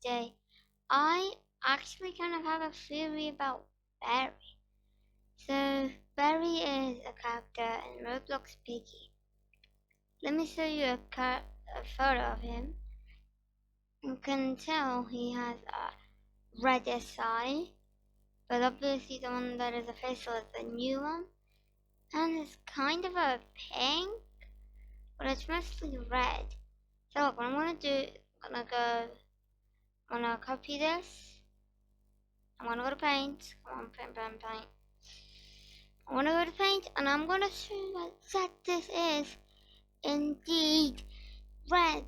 today. I actually kind of have a theory about Beary. So, Beary is a character in Roblox Piggy. Let me show you a photo of him. You can tell he has a reddish eye, but obviously the one that is official is the new one. And it's kind of a pink, but it's mostly red. So look, what I'm gonna do, I'm gonna copy this. I'm gonna go to paint. Come on, paint. I'm gonna go to paint, and I'm gonna show you that this is indeed red.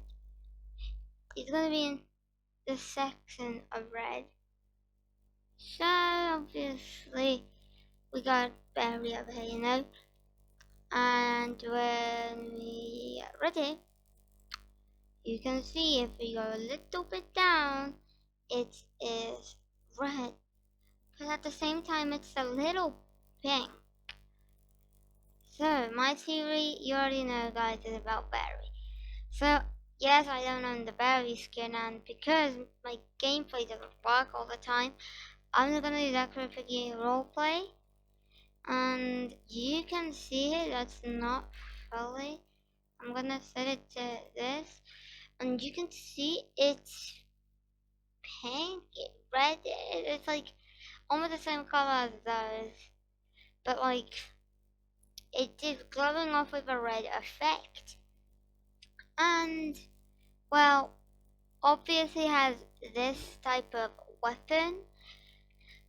It's gonna be in the section of red. So obviously we got Beary over here, you know. And when we are ready, you can see if we go a little bit down, it is red. But at the same time, it's a little pink. So my theory, you already know, guys, is about Beary. So yes, I don't own the Beary skin, and because my gameplay doesn't work all the time, I'm not gonna do that for Piggy roleplay. And you can see it, that's not fully. I'm gonna set it to this, and you can see it's pink, red, it's like almost the same color as those, but like it is glowing off with a red effect. And well, obviously has this type of weapon,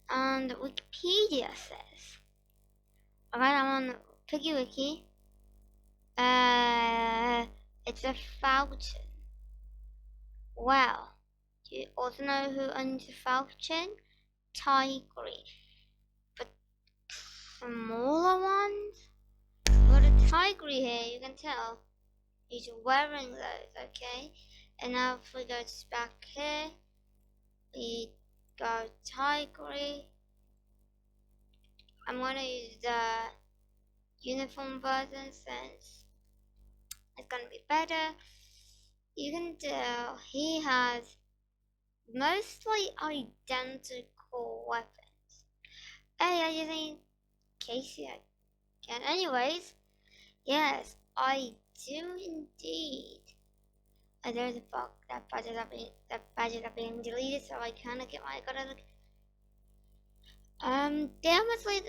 and Wikipedia says, alright, I'm on Piggy Wiki, it's a falcon. Well, do you also know who owns a falcon? Tigry. But smaller ones? Got a Tigry here, you can tell. He's wearing those, okay? And now if we go to back here, we go Tigry. I'm gonna use the uniform version since it's gonna be better. You can tell he has mostly identical weapons. Hey, are you think Casey again? Anyways, yes, I do indeed. There's a bug. That badges are being deleted, so I kinda get my gotta look. Damn, it's like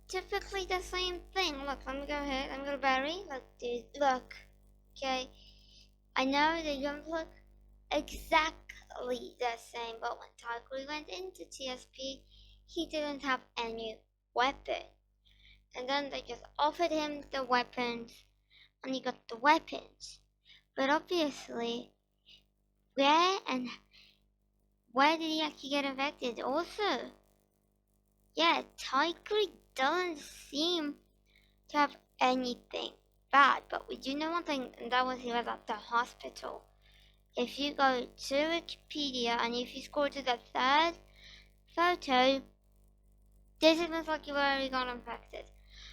typically the same thing. Look, let me go ahead. Let me go to Beary. Look, dude, look. Okay, I know they don't look exactly the same, but when Tigry went into TSP, he didn't have any weapon. And then they just offered him the weapons, and he got the weapons. But obviously, where did he actually get infected? Also, yeah, Tigry doesn't seem to have anything bad, but we do know one thing, and that was he was at the hospital. If you go to Wikipedia and if you scroll to the third photo, this is most likely where he got infected.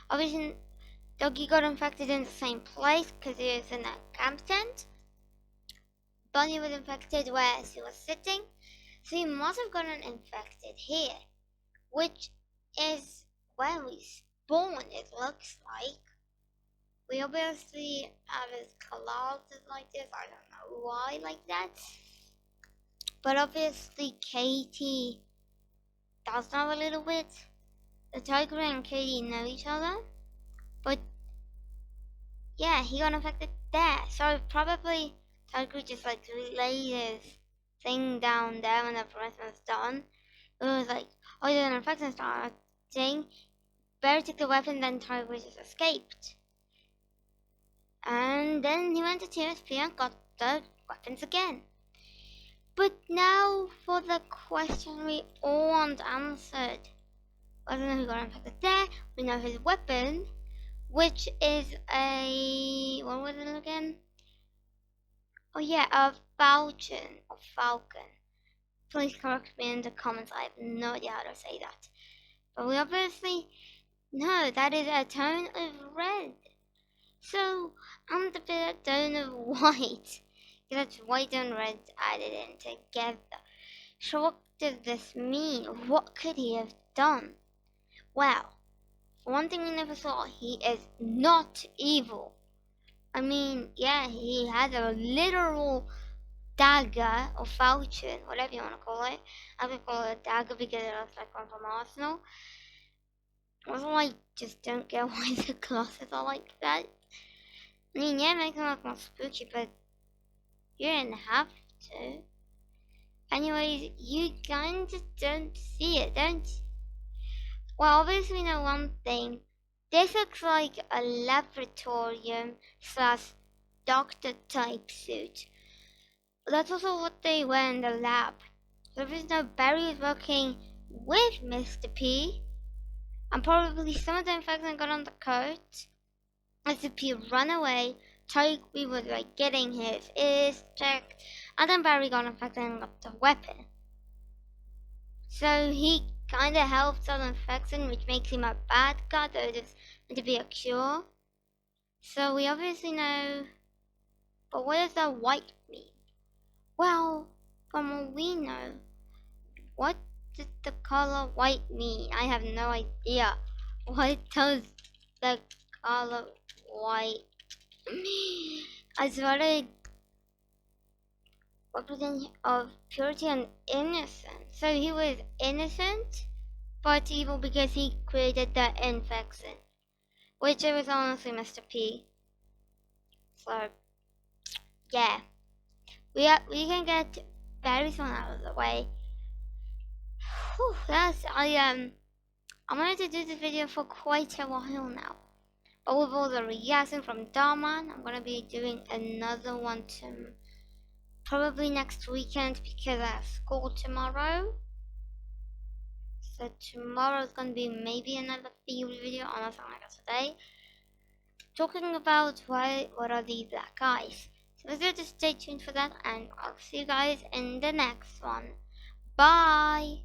Obviously, Doggy got infected in the same place because he was in a camp tent. Bunny was infected where she was sitting, so he must have gotten infected here, which is where we spawn, it looks like. We obviously have his clouds like this, I don't know why like that. But obviously Katie does know a little bit. The Tiger and Katie know each other. But yeah, he got infected there. So probably Tiger just like relayed his thing down there when the person was done. It was like, oh, there's an infection starting. Beary took the weapon, then Tiger just escaped. And then he went to TSP and got the weapons again. But now for the question we all want answered. I don't know who got infected there. We know his weapon, which is a, what was it again? Oh yeah, a falcon. Please correct me in the comments. I have no idea how to say that. But we obviously know that is a tone of red. So I'm the bit tone of white. That's white and red added in together. So what does this mean? What could he have done? Well, for one thing we never saw, he is not evil. I mean, yeah, he had a literal dagger or falchion, whatever you want to call it. I would call it a dagger because it looks like one from Arsenal. Also, I just don't get why the glasses are like that. I mean, yeah, it makes them look more spooky, but you didn't have to. Anyways, you kind of don't see it, don't you? Well, obviously we know one thing. This looks like a laboratorium slash doctor type suit. That's also what they wear in the lab. So there's no Barry is working with Mr. P. And probably some of the infections got on the coat. Mr. P ran away. Toby was like getting his ears checked. And then Barry got infected and got the weapon. So he kinda helps out infection, which makes him a bad guy, though it's meant to be a cure. So we obviously know. But what does that white mean? Well, from what we know, what does the color white mean? I have no idea. What does the color white mean? As well as representation of purity and innocence. So he was innocent, but evil because he created the infection, which it was honestly Mr. P. So yeah, we can get Barry's one out of the way. Whew, I'm going to do this video for quite a while now. But with all the reaction from Darman, I'm going to be doing another one probably next weekend because I have school tomorrow. So tomorrow is going to be maybe another Beary video, unless I'm like today. Talking about what are these black eyes. So just stay tuned for that, and I'll see you guys in the next one. Bye!